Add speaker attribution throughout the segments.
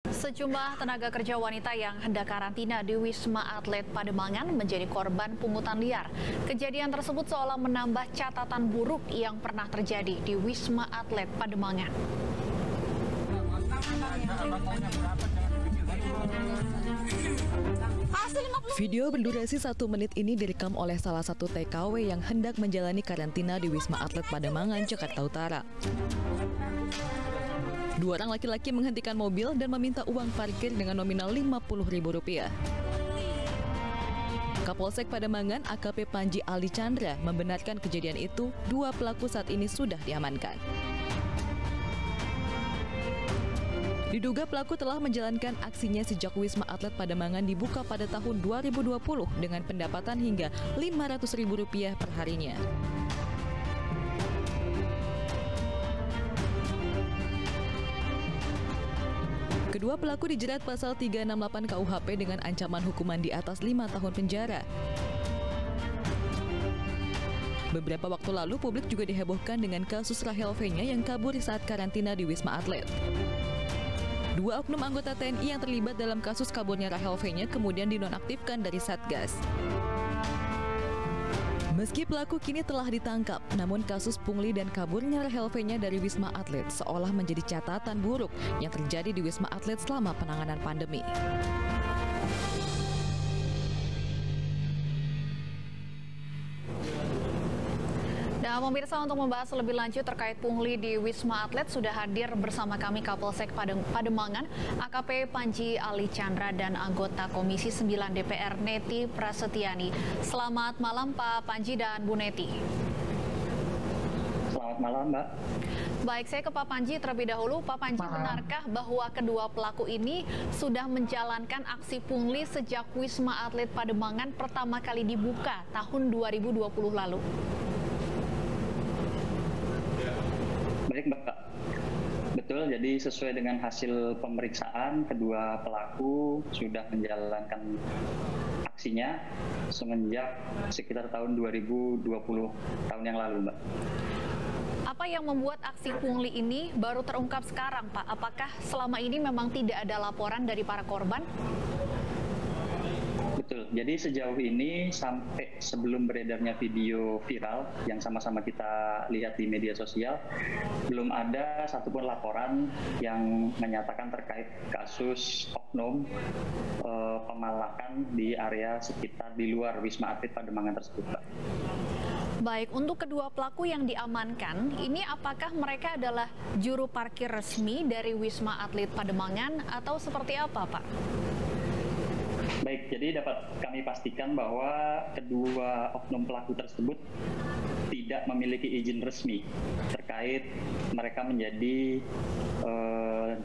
Speaker 1: Sejumlah tenaga kerja wanita yang hendak karantina di Wisma Atlet Pademangan menjadi korban pungutan liar. Kejadian tersebut seolah menambah catatan buruk yang pernah terjadi di Wisma Atlet Pademangan.
Speaker 2: Video berdurasi 1 menit ini direkam oleh salah satu TKW yang hendak menjalani karantina di Wisma Atlet Pademangan, Jakarta Utara. Dua orang laki-laki menghentikan mobil dan meminta uang parkir dengan nominal Rp50.000. Kapolsek Pademangan AKP Panji Ali Chandra membenarkan kejadian itu. Dua pelaku saat ini sudah diamankan. Diduga pelaku telah menjalankan aksinya sejak Wisma Atlet Pademangan dibuka pada tahun 2020 dengan pendapatan hingga Rp500.000 per harinya. Kedua pelaku dijerat pasal 368 KUHP dengan ancaman hukuman di atas 5 tahun penjara. Beberapa waktu lalu publik juga dihebohkan dengan kasus Rahel V-nya yang kabur saat karantina di Wisma Atlet. Dua oknum anggota TNI yang terlibat dalam kasus kaburnya Rahel V-nya kemudian dinonaktifkan dari Satgas. Meski pelaku kini telah ditangkap, namun kasus pungli dan kaburnya Rahel V-nya dari Wisma Atlet seolah menjadi catatan buruk yang terjadi di Wisma Atlet selama penanganan pandemi.
Speaker 1: Nah, pemirsa, untuk membahas lebih lanjut terkait pungli di Wisma Atlet sudah hadir bersama kami Kapolsek Pademangan AKP Panji Ali Chandra dan anggota Komisi 9 DPR Neti Prasetyani. Selamat malam Pak Panji dan Bu Neti.
Speaker 3: Selamat malam, Mbak.
Speaker 1: Baik, saya ke Pak Panji terlebih dahulu. Pak Panji, benarkah bahwa kedua pelaku ini sudah menjalankan aksi pungli sejak Wisma Atlet Pademangan pertama kali dibuka tahun 2020 lalu?
Speaker 3: Baik, Mbak. Betul, jadi sesuai dengan hasil pemeriksaan, kedua pelaku sudah menjalankan aksinya semenjak sekitar tahun 2020, tahun yang lalu, Mbak.
Speaker 1: Apa yang membuat aksi pungli ini baru terungkap sekarang, Pak? Apakah selama ini memang tidak ada laporan dari para korban?
Speaker 3: Betul, jadi sejauh ini sampai sebelum beredarnya video viral yang sama-sama kita lihat di media sosial, belum ada satupun laporan yang menyatakan terkait kasus oknum pemalakan di area sekitar di luar Wisma Atlet Pademangan tersebut, Pak.
Speaker 1: Baik, untuk kedua pelaku yang diamankan, ini apakah mereka adalah juru parkir resmi dari Wisma Atlet Pademangan atau seperti apa, Pak?
Speaker 3: Baik, jadi dapat kami pastikan bahwa kedua oknum pelaku tersebut tidak memiliki izin resmi terkait mereka menjadi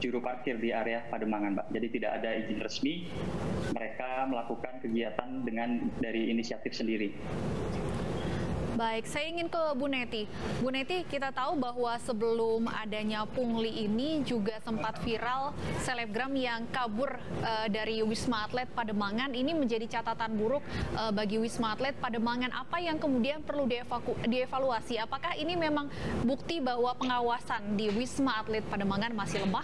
Speaker 3: juru parkir di area Pademangan, Pak. Jadi tidak ada izin resmi, mereka melakukan kegiatan dari inisiatif sendiri.
Speaker 1: Baik, saya ingin ke Bu Neti. Bu Neti, kita tahu bahwa sebelum adanya pungli ini juga sempat viral selebgram yang kabur dari Wisma Atlet Pademangan. Ini menjadi catatan buruk bagi Wisma Atlet Pademangan. Apa yang kemudian perlu dievaluasi? Apakah ini memang bukti bahwa pengawasan di Wisma Atlet Pademangan masih lemah?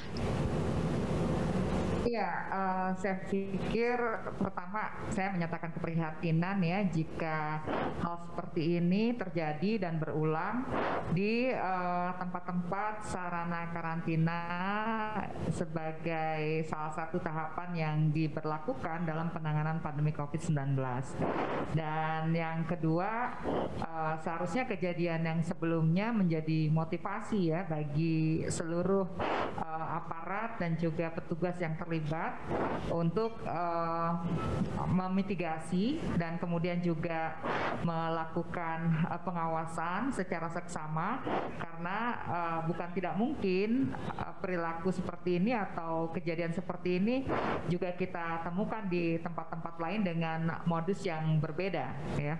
Speaker 4: Iya, saya pikir pertama saya menyatakan keprihatinan ya jika hal seperti ini terjadi dan berulang di tempat-tempat sarana karantina sebagai salah satu tahapan yang diberlakukan dalam penanganan pandemi COVID-19. Dan yang kedua, seharusnya kejadian yang sebelumnya menjadi motivasi ya bagi seluruh aparat dan juga petugas yang terlibat untuk memitigasi dan kemudian juga melakukan pengawasan secara seksama, karena bukan tidak mungkin perilaku seperti ini atau kejadian seperti ini juga kita temukan di tempat-tempat lain dengan modus yang berbeda ya.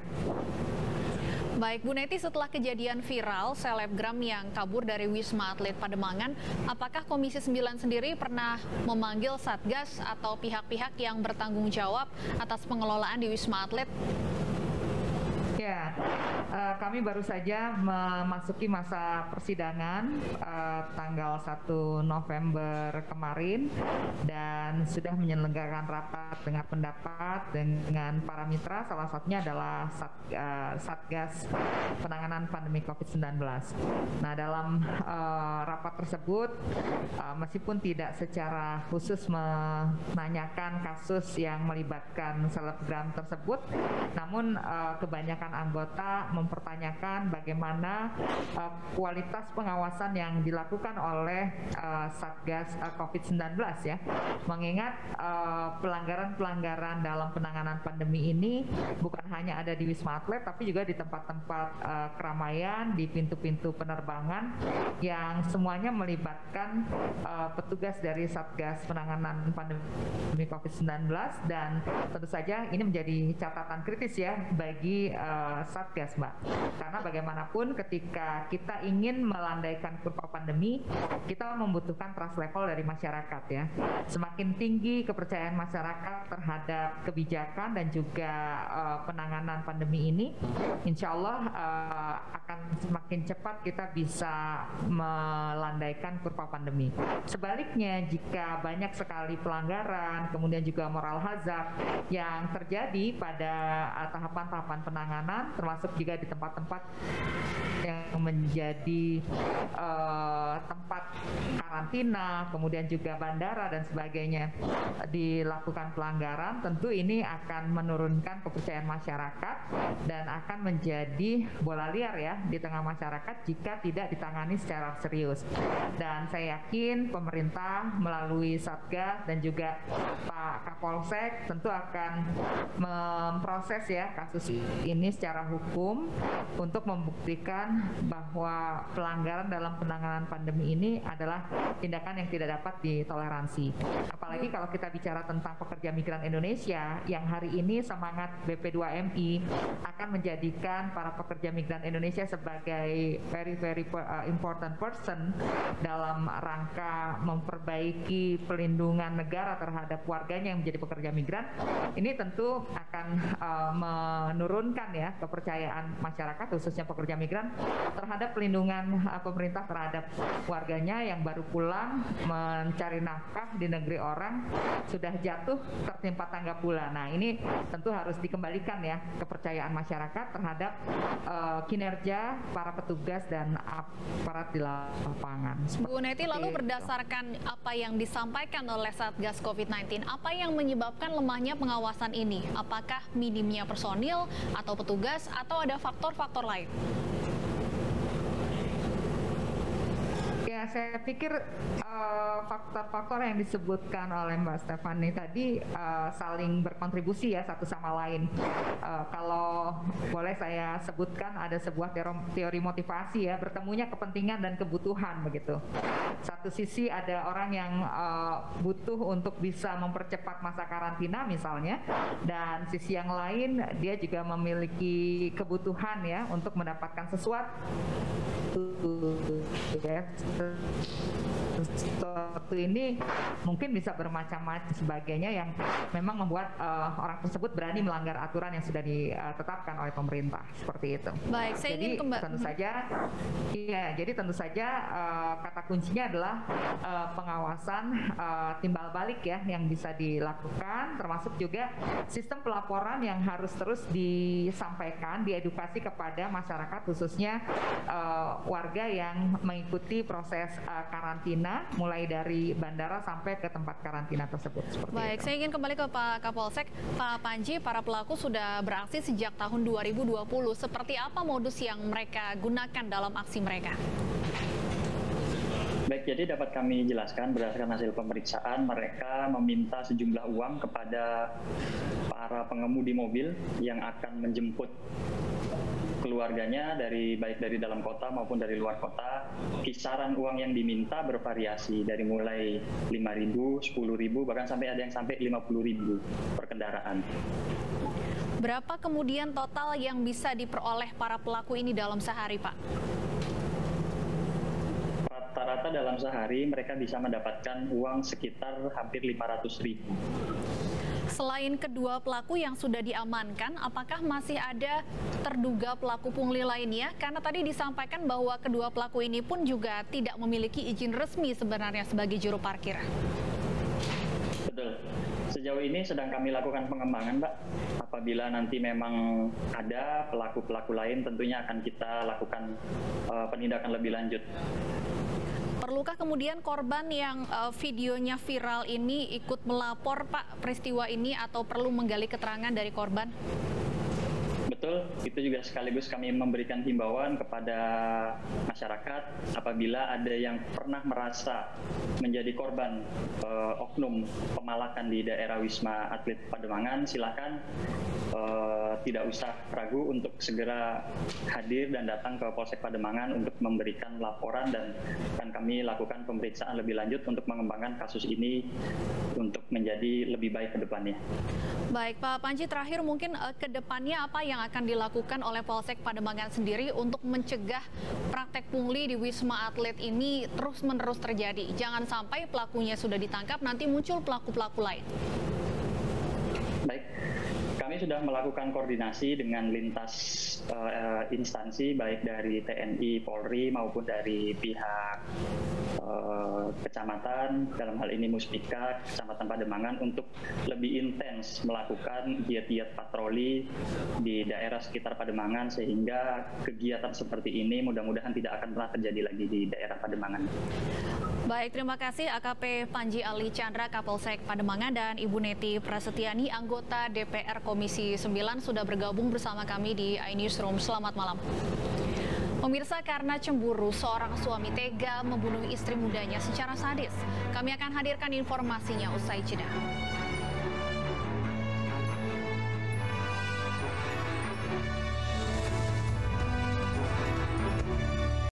Speaker 1: Baik, Bu Neti, setelah kejadian viral selebgram yang kabur dari Wisma Atlet Pademangan, apakah Komisi 9 sendiri pernah memanggil Satgas atau pihak-pihak yang bertanggung jawab atas pengelolaan di Wisma Atlet?
Speaker 4: Ya, Ya, kami baru saja memasuki masa persidangan tanggal 1 November kemarin dan sudah menyelenggarakan rapat dengan pendapat dengan para mitra, salah satunya adalah Satgas Penanganan Pandemi COVID-19. Nah, dalam rapat tersebut, meskipun tidak secara khusus menanyakan kasus yang melibatkan selebgram tersebut, namun kebanyakan anggota mempertanyakan bagaimana kualitas pengawasan yang dilakukan oleh Satgas COVID-19 ya, mengingat pelanggaran-pelanggaran dalam penanganan pandemi ini bukan hanya ada di Wisma Atlet, tapi juga di tempat-tempat keramaian, di pintu-pintu penerbangan yang semuanya melibatkan petugas dari Satgas Penanganan Pandemi COVID-19, dan tentu saja ini menjadi catatan kritis ya bagi Satgas, Mbak. Karena bagaimanapun ketika kita ingin melandaikan kurva pandemi, kita membutuhkan trust level dari masyarakat ya. Semakin tinggi kepercayaan masyarakat terhadap kebijakan dan juga penanganan pandemi ini, insya Allah akan semakin cepat kita bisa melandaikan kurva pandemi. Sebaliknya, jika banyak sekali pelanggaran, kemudian juga moral hazard yang terjadi pada tahapan-tahapan penanganan, termasuk juga di tempat-tempat yang menjadi tempat karantina, kemudian juga bandara dan sebagainya dilakukan pelanggaran, tentu ini akan menurunkan kepercayaan masyarakat dan akan menjadi bola liar ya di tengah masyarakat jika tidak ditangani secara serius. Dan saya yakin pemerintah melalui Satgas dan juga Pak Kapolsek tentu akan memproses ya kasus ini secara hukum untuk membuktikan bahwa pelanggaran dalam penanganan pandemi ini adalah tindakan yang tidak dapat ditoleransi. Apalagi kalau kita bicara tentang pekerja migran Indonesia yang hari ini semangat BP2MI akan menjadikan para pekerja migran Indonesia sebagai very important person dalam rangka memperbaiki pelindungan negara terhadap warganya yang menjadi pekerja migran. Ini tentu akan menurunkan ya kepercayaan masyarakat khususnya pekerja migran terhadap pelindungan pemerintah terhadap warganya yang baru pulang mencari nafkah di negeri orang, sudah jatuh tertimpa tangga pula. Nah, ini tentu harus dikembalikan ya kepercayaan masyarakat terhadap kinerja para petugas dan aparat di lapangan.
Speaker 1: Bu Neti, lalu berdasarkan apa yang disampaikan oleh Satgas COVID-19, apa yang menyebabkan lemahnya pengawasan ini? Apakah minimnya personil atau petugas atau ada faktor-faktor lain?
Speaker 4: Ya, saya pikir faktor-faktor yang disebutkan oleh Mbak Stefani tadi saling berkontribusi ya satu sama lain. Kalau boleh saya sebutkan, ada sebuah teori motivasi ya, bertemunya kepentingan dan kebutuhan begitu. Satu sisi ada orang yang butuh untuk bisa mempercepat masa karantina misalnya, dan sisi yang lain dia juga memiliki kebutuhan ya untuk mendapatkan sesuatu ya. Sesuatu ini mungkin bisa bermacam-macam sebagainya yang memang membuat orang tersebut berani melanggar aturan yang sudah ditetapkan oleh pemerintah, seperti itu.
Speaker 1: Baik, saya ingin
Speaker 4: tentu saja kata kuncinya adalah pengawasan timbal balik ya yang bisa dilakukan, termasuk juga sistem pelaporan yang harus terus disampaikan, diedukasi kepada masyarakat khususnya warga yang mengikuti proses karantina mulai dari bandara sampai ke tempat karantina tersebut.
Speaker 1: Baik, saya ingin kembali ke Pak Kapolsek. Pak Panji, para pelaku sudah beraksi sejak tahun 2020. Seperti apa modus yang mereka gunakan dalam aksi mereka?
Speaker 3: Baik, jadi dapat kami jelaskan berdasarkan hasil pemeriksaan, mereka meminta sejumlah uang kepada para pengemudi mobil yang akan menjemput keluarganya baik dari dalam kota maupun dari luar kota. Kisaran uang yang diminta bervariasi dari mulai 5.000, 10.000, bahkan sampai ada yang sampai 50.000 per kendaraan.
Speaker 1: Berapa kemudian total yang bisa diperoleh para pelaku ini dalam sehari, Pak?
Speaker 3: Rata-rata dalam sehari mereka bisa mendapatkan uang sekitar hampir 500.000.
Speaker 1: Selain kedua pelaku yang sudah diamankan, apakah masih ada terduga pelaku pungli lainnya? Karena tadi disampaikan bahwa kedua pelaku ini pun juga tidak memiliki izin resmi sebenarnya sebagai juru parkir.
Speaker 3: Betul. Sejauh ini sedang kami lakukan pengembangan, Mbak. Apabila nanti memang ada pelaku-pelaku lain, tentunya akan kita lakukan penindakan lebih lanjut.
Speaker 1: Perlukah kemudian korban yang videonya viral ini ikut melapor, Pak, peristiwa ini atau perlu menggali keterangan dari korban?
Speaker 3: Betul, itu juga sekaligus kami memberikan himbauan kepada masyarakat apabila ada yang pernah merasa menjadi korban oknum pemalakan di daerah Wisma Atlet Pademangan, silakan tidak usah ragu untuk segera hadir dan datang ke Polsek Pademangan untuk memberikan laporan dan akan kami lakukan pemeriksaan lebih lanjut untuk mengembangkan kasus ini untuk menjadi lebih baik ke depannya.
Speaker 1: Baik, Pak Panji, terakhir mungkin ke depannya apa yang akan dilakukan oleh Polsek Pademangan sendiri untuk mencegah praktek pungli di Wisma Atlet ini terus-menerus terjadi? Jangan sampai pelakunya sudah ditangkap, nanti muncul pelaku-pelaku lain.
Speaker 3: Baik, kami sudah melakukan koordinasi dengan lintas instansi, baik dari TNI, Polri, maupun dari pihak kecamatan, dalam hal ini Muspika, Kecamatan Pademangan, untuk lebih intens melakukan giat-giat patroli di daerah sekitar Pademangan, sehingga kegiatan seperti ini mudah-mudahan tidak akan pernah terjadi lagi di daerah Pademangan.
Speaker 1: Baik, terima kasih AKP Panji Ali Chandra, Kapolsek Pademangan, dan Ibu Neti Prasetyani, anggota DPR Komisi 9, sudah bergabung bersama kami di iNewsroom. Selamat malam. Pemirsa, karena cemburu, seorang suami tega membunuh istri mudanya secara sadis. Kami akan hadirkan informasinya usai jeda.